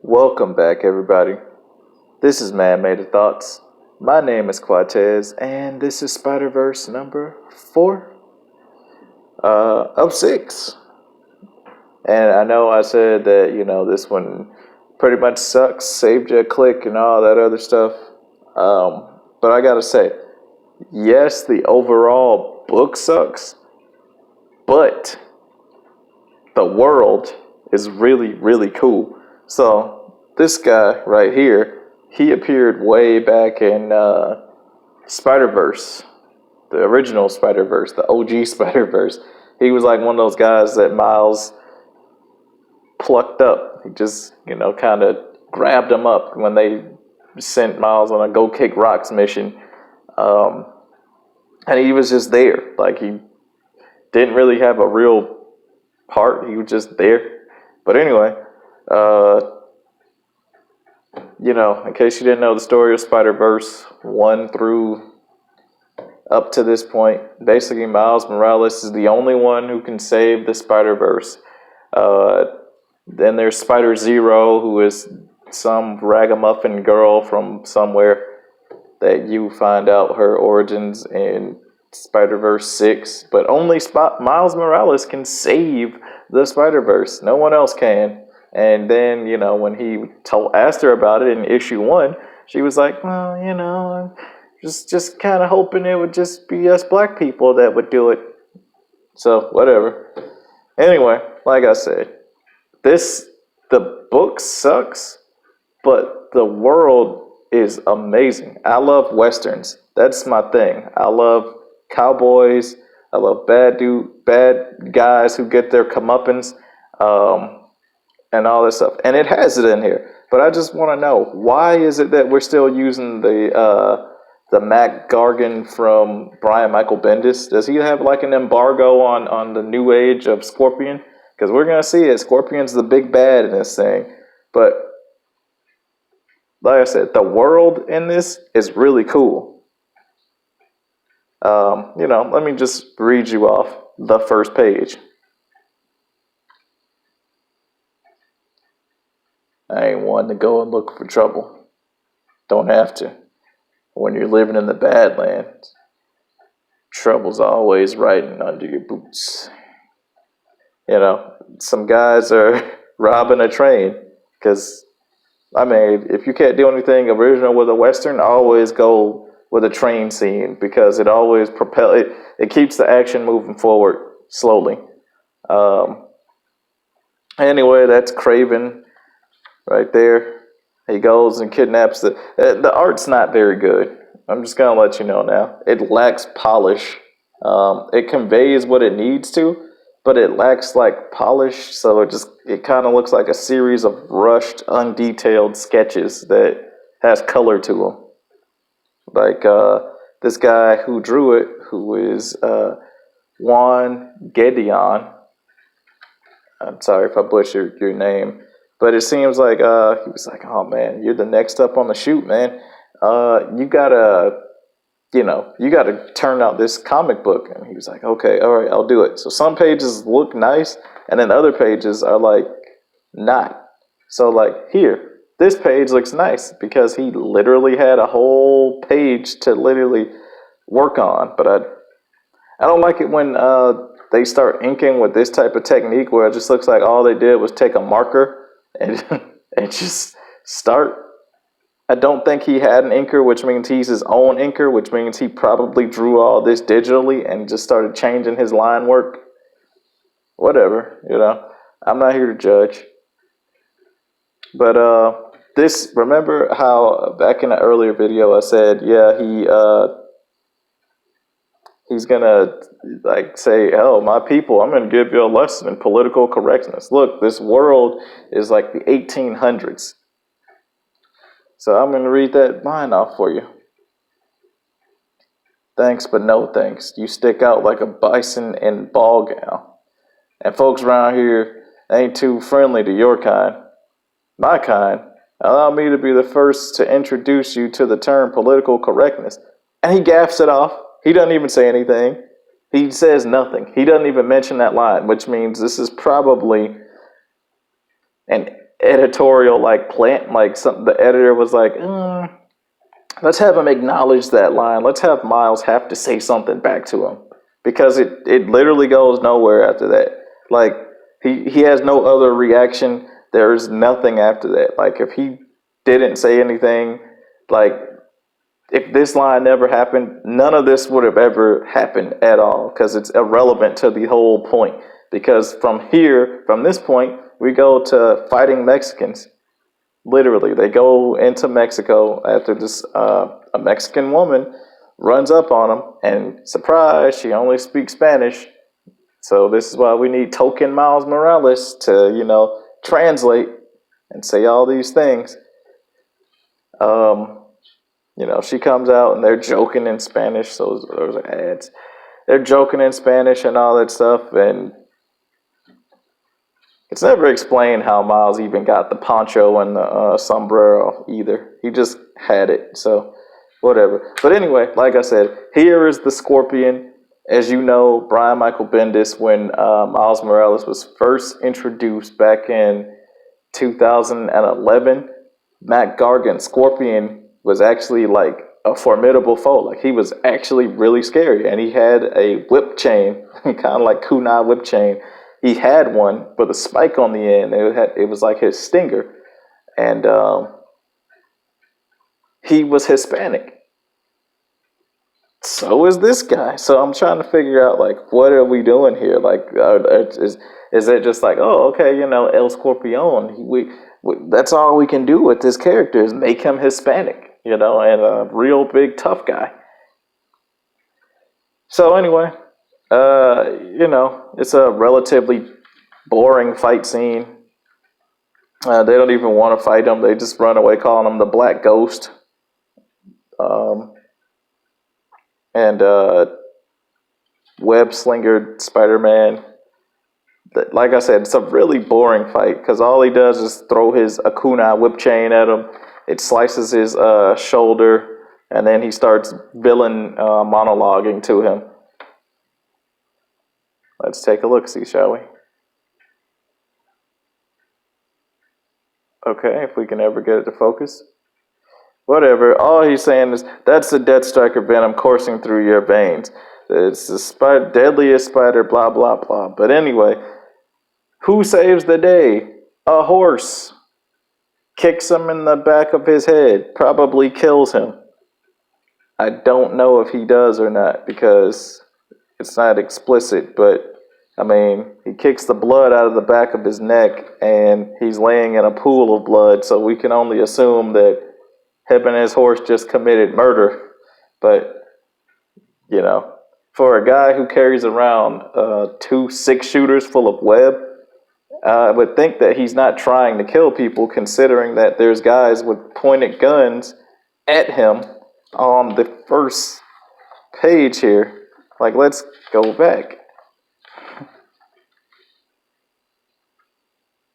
Welcome back, everybody. This is Man-Made Thoughts. My name is Quatez, and this is Spider-Verse number 4 of 6. And I know I said that, this one pretty much sucks, saved you a click and all that other stuff. But I gotta say, yes, the overall book sucks, but the world is really, really cool. So this guy right here, he appeared way back in Spider-Verse, the original Spider-Verse, the OG Spider-Verse. He was like one of those guys that Miles plucked up. He just, kind of grabbed him up when they sent Miles on a Go Kick Rocks mission. And he was just there. Like, he didn't really have a real part. He was just there. But anyway, in case you didn't know the story of Spider-Verse 1 through up to this point, basically Miles Morales is the only one who can save the Spider-Verse. Then there's Spider-Zero, who is some ragamuffin girl from somewhere that you find out her origins in Spider-Verse 6. But only Miles Morales can save the Spider-Verse. No one else can. And then, when he asked her about it in issue 1, she was like, well, I'm just kind of hoping it would just be us black people that would do it. So, whatever. Anyway, like I said, the book sucks, but the world is amazing. I love Westerns. That's my thing. I love cowboys. I love bad guys who get their comeuppance. And all this stuff, and it has it in here. But I just want to know, why is it that we're still using the Mac Gargan from Brian Michael Bendis? Does he have like an embargo on the new age of Scorpion? Because we're gonna see it. Scorpion's the big bad in this thing. But like I said, the world in this is really cool. Let me just read you off the first page. I ain't one to go and look for trouble. Don't have to. When you're living in the Badlands, trouble's always riding under your boots. Some guys are robbing a train because, if you can't do anything original with a Western, always go with a train scene because it always it keeps the action moving forward slowly. Anyway, that's Craven. Right there, he goes and kidnaps the art's not very good. I'm just gonna let you know now. It lacks polish. It conveys what it needs to, but it lacks like polish. So it kind of looks like a series of rushed, undetailed sketches that has color to them. Like this guy who drew it, who is Juan Gedeon. I'm sorry if I butchered your name. But it seems like he was like, oh man, you're the next up on the shoot, man. You gotta turn out this comic book. And he was like, okay, all right, I'll do it. So some pages look nice, and then other pages are like not. So like here, this page looks nice because he literally had a whole page to literally work on. But I don't like it when they start inking with this type of technique where it just looks like all they did was take a marker and just start. I don't think he had an inker, which means he's his own inker, which means he probably drew all this digitally and just started changing his line work. Whatever, I'm not here to judge. But remember how back in the earlier video I said, yeah, he's gonna like say, oh, my people, I'm gonna give you a lesson in political correctness. Look, this world is like the 1800s. So I'm gonna read that line off for you. Thanks, but no thanks. You stick out like a bison in ball gown. And folks around here ain't too friendly to your kind. My kind. Allow me to be the first to introduce you to the term political correctness. And he gaffs it off. He doesn't even say anything. He says nothing. He doesn't even mention that line, which means this is probably an editorial like plant. Like the editor was like, let's have him acknowledge that line. Let's have Miles have to say something back to him, because it literally goes nowhere after that. Like he has no other reaction. There's nothing after that. Like if he didn't say anything, like if this line never happened, none of this would have ever happened at all, because it's irrelevant to the whole point. Because from this point, we go to fighting Mexicans. Literally, they go into Mexico after this a Mexican woman runs up on them, and surprise, she only speaks Spanish. So this is why we need token Miles Morales to, translate and say all these things. She comes out and they're joking in Spanish. So those are ads. They're joking in Spanish and all that stuff, and it's never explained how Miles even got the poncho and the sombrero either. He just had it, so whatever. But anyway, like I said, here is the Scorpion. As you know, Brian Michael Bendis, when Miles Morales was first introduced back in 2011, Matt Gargan's Scorpion was actually like a formidable foe. Like he was actually really scary, and he had a whip chain, kind of like kunai whip chain. He had one with a spike on the end. It was like his stinger, and he was Hispanic. So is this guy. So I'm trying to figure out, like, what are we doing here? Like, is it just like, oh, okay, El Scorpion? That's all we can do with this character is make him Hispanic, and a real big tough guy. So anyway, it's a relatively boring fight scene. They don't even want to fight him. They just run away, calling him the Black Ghost. And web slingered Spider-Man. Like I said, it's a really boring fight because all he does is throw his Akuna whip chain at him. It slices his shoulder, and then he starts villain monologuing to him. Let's take a look-see, shall we? Okay, if we can ever get it to focus. Whatever. All he's saying is, that's the Death Striker venom coursing through your veins. It's the deadliest spider, blah, blah, blah. But anyway, who saves the day? A horse. Kicks him in the back of his head. Probably kills him. I don't know if he does or not because it's not explicit, but I mean, he kicks the blood out of the back of his neck and he's laying in a pool of blood, so we can only assume that him and his horse just committed murder. But, for a guy who carries around 2 6-shooters full of web, I would think that he's not trying to kill people, considering that there's guys with pointed guns at him on the first page here. Like, let's go back.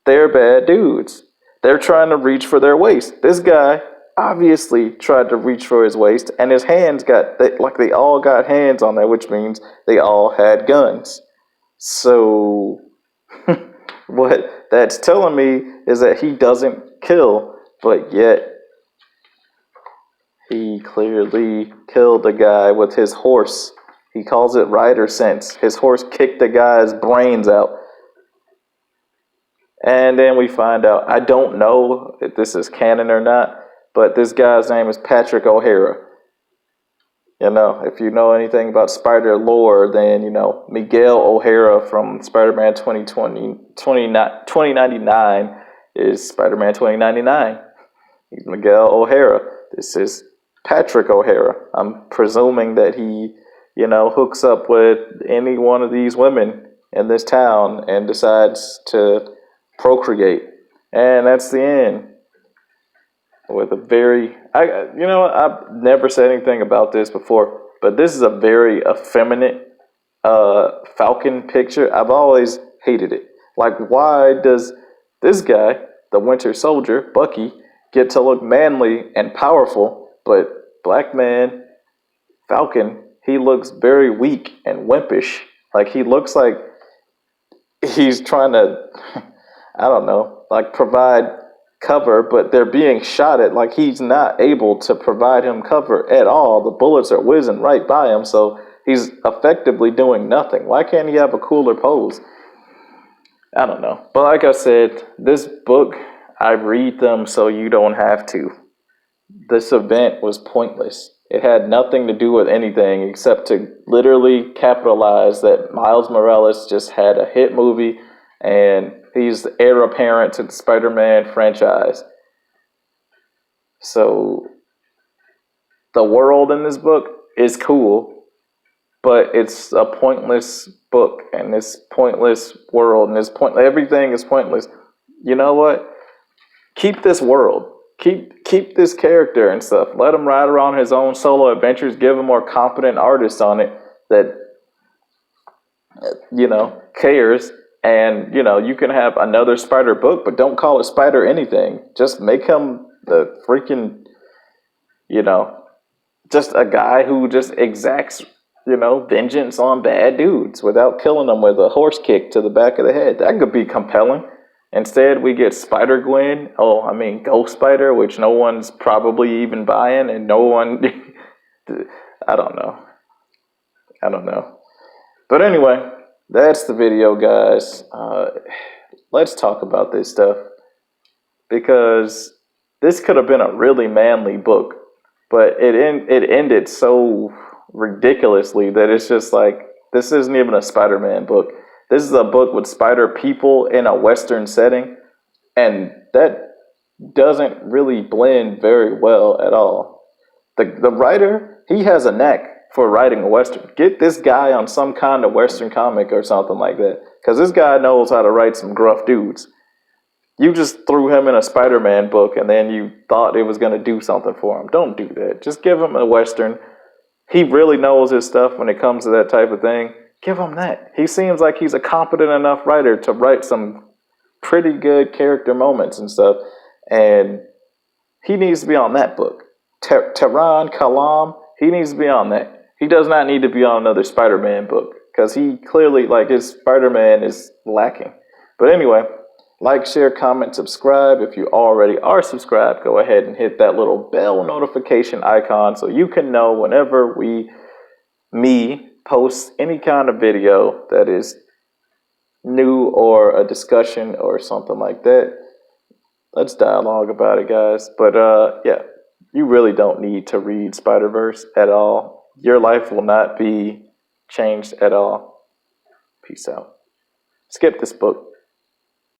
They're bad dudes. They're trying to reach for their waist. This guy obviously tried to reach for his waist, and his hands they all got hands on there, which means they all had guns. So what that's telling me is that he doesn't kill, but yet he clearly killed a guy with his horse. He calls it rider sense. His horse kicked the guy's brains out. And then we find out, I don't know if this is canon or not, but this guy's name is Patrick O'Hara. If you know anything about Spider lore, then Miguel O'Hara from Spider-Man 2099 is Spider-Man 2099. He's Miguel O'Hara. This is Patrick O'Hara. I'm presuming that he, hooks up with any one of these women in this town and decides to procreate. And that's the end. With I've never said anything about this before, but this is a very effeminate Falcon picture. I've always hated it. Like, why does this guy, the Winter Soldier, Bucky, get to look manly and powerful, but Black Man, Falcon, he looks very weak and wimpish. Like, he looks like he's trying to... I don't know, like provide cover, but they're being shot at. Like he's not able to provide him cover at all. The bullets are whizzing right by him, so he's effectively doing nothing. Why can't he have a cooler pose? I don't know. But like I said, this book, I read them so you don't have to. This event was pointless. It had nothing to do with anything except to literally capitalize that Miles Morales just had a hit movie and he's the heir apparent to the Spider-Man franchise. So the world in this book is cool, but it's a pointless book and this pointless world and everything is pointless. You know what? Keep this world. Keep this character and stuff. Let him ride around his own solo adventures. Give him more competent artists on it that cares. And you can have another Spider book, but don't call it Spider anything. Just make him the freaking just a guy who just exacts vengeance on bad dudes without killing them with a horse kick to the back of the head. That could be compelling. Instead, we get Spider-Gwen, Ghost Spider, which no one's probably even buying, and no one, I don't know. But anyway, that's the video, guys. Let's talk about this stuff, because this could have been a really manly book, but it ended so ridiculously that it's just like, this isn't even a Spider-Man book. This is a book with spider people in a Western setting, and that doesn't really blend very well at all. The writer, he has a knack for writing a Western. Get this guy on some kind of Western comic or something like that, because this guy knows how to write some gruff dudes. You just threw him in a Spider-Man book, and then you thought it was going to do something for him. Don't do that. Just give him a Western. He really knows his stuff when it comes to that type of thing. Give him that. He seems like he's a competent enough writer to write some pretty good character moments and stuff. And he needs to be on that book. Tehran Kalam, he needs to be on that. He does not need to be on another Spider-Man book, because he clearly, his Spider-Man is lacking. But anyway, like, share, comment, subscribe. If you already are subscribed, go ahead and hit that little bell notification icon so you can know whenever me post any kind of video that is new or a discussion or something like that. Let's dialogue about it, guys. But yeah, you really don't need to read Spider-Verse at all. Your life will not be changed at all. Peace out. Skip this book.